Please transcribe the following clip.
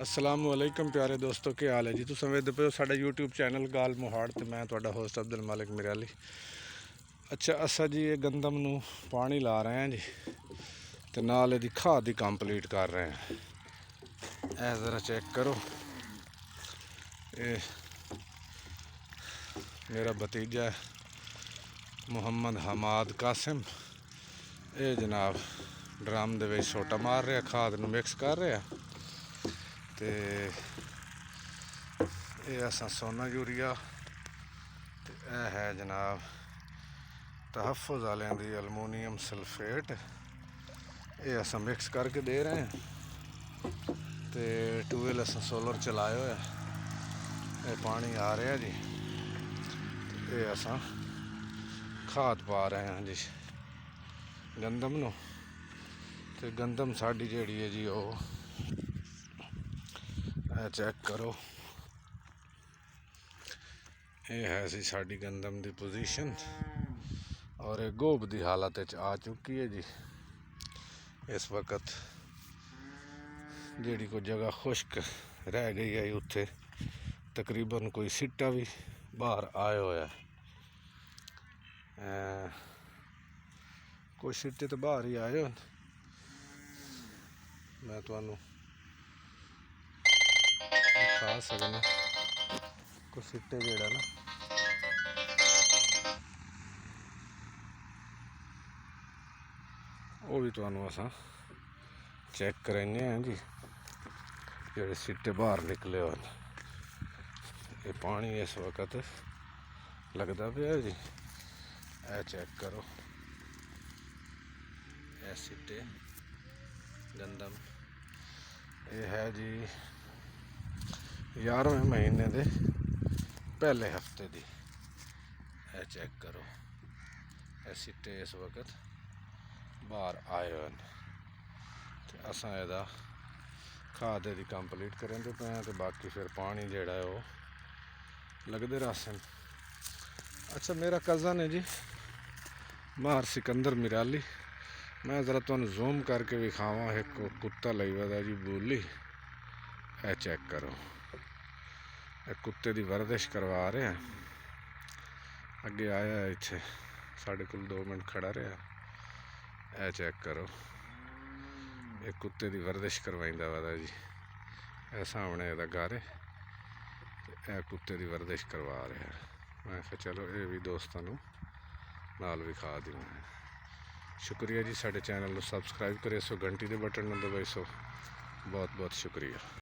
असलामुअलैकुम प्यारे दोस्तों, क्या हाल है जी। तुम वेखदे पे हो साडा यूट्यूब चैनल गाल मोहाड़ ते मैं तुहाडा होस्ट अब्दुल मालिक मिराली। अच्छा, असा जी ये गंदम नू पानी ला रहे हैं जी, तो नाल इहदी खाद ही कंप्लीट कर रहे हैं। ए ज़रा चेक करो, ये मेरा भतीजा है मुहम्मद हमाद कासिम। ये जनाब ड्रम दे विच सोटा मार रहा, खाद नू मिक्स कर रहा। तो ये असा सोना यूरिया ते है जनाब तहफ़ुज़ वालें दी अलमूनीयम सल्फेट, ये असा मिक्स करके दे रहे हैं। तो ट्यूबवेल असा सोलर चलाया होया, ये पानी आ रहा जी, ये असा खाद पा रहे हैं जी गंदम नू। तो गंदम साड़ी जिहड़ी है जी वो चेक करो, ये है सी साड़ी गंदम दी पोजीशन, और ये गोब दी हालत आ चुकी है जी। इस वक्त जिहड़ी कोई जगह खुश्क रह गई है उत्थे तकरीबन कोई सिट्टा भी बाहर आया होया, कोई सिट्टे तो बाहर ही आए हो। मैं तुहानू दिखा सकना कोई सिट्टे जेड़ा ना वो भी तुहानू असा चेक कराने हैं जी, जेड़े सिट्टे बाहर निकले हो। ये पानी इस वक्त लगता पे जी, ए चेक करो, ए सिट्टे गंदम ये है जी 11वें महीने दे पहले हफ्ते दी। ए चेक करो, ए सिट्टे इस वक्त बाहर आए हुए हैं। तो असा एदा खाद दी कंप्लीट करें पे हैं, तो बाकी फिर पानी जेड़ा है वो लगते रहसन। अच्छा, मेरा कज़न है जी मार सिकंदर मिराली, मैं ज़रा तुहानू जूम करके विखावा। एक कुत्ता लई वदा जी बोली, ए चेक करो, एक कुत्ते की वर्जिश करवा रहे हैं। अगे आया इत्थे साढ़े कोल 2 मिनट खड़ा रहा। ए चेक करो, एक कुत्ते की वर्जिश करवाइंदा वदा जी। ए सामने एदा घर है, ए कुत्ते की वर्जिश करवा रहा। मैं कहा चलो ये भी दोस्तों नाल विखा दूँ। शुक्रिया जी, साडे चैनल को सबसक्राइब करे सो, घंटी के बटन दबाई सो, बहुत बहुत शुक्रिया।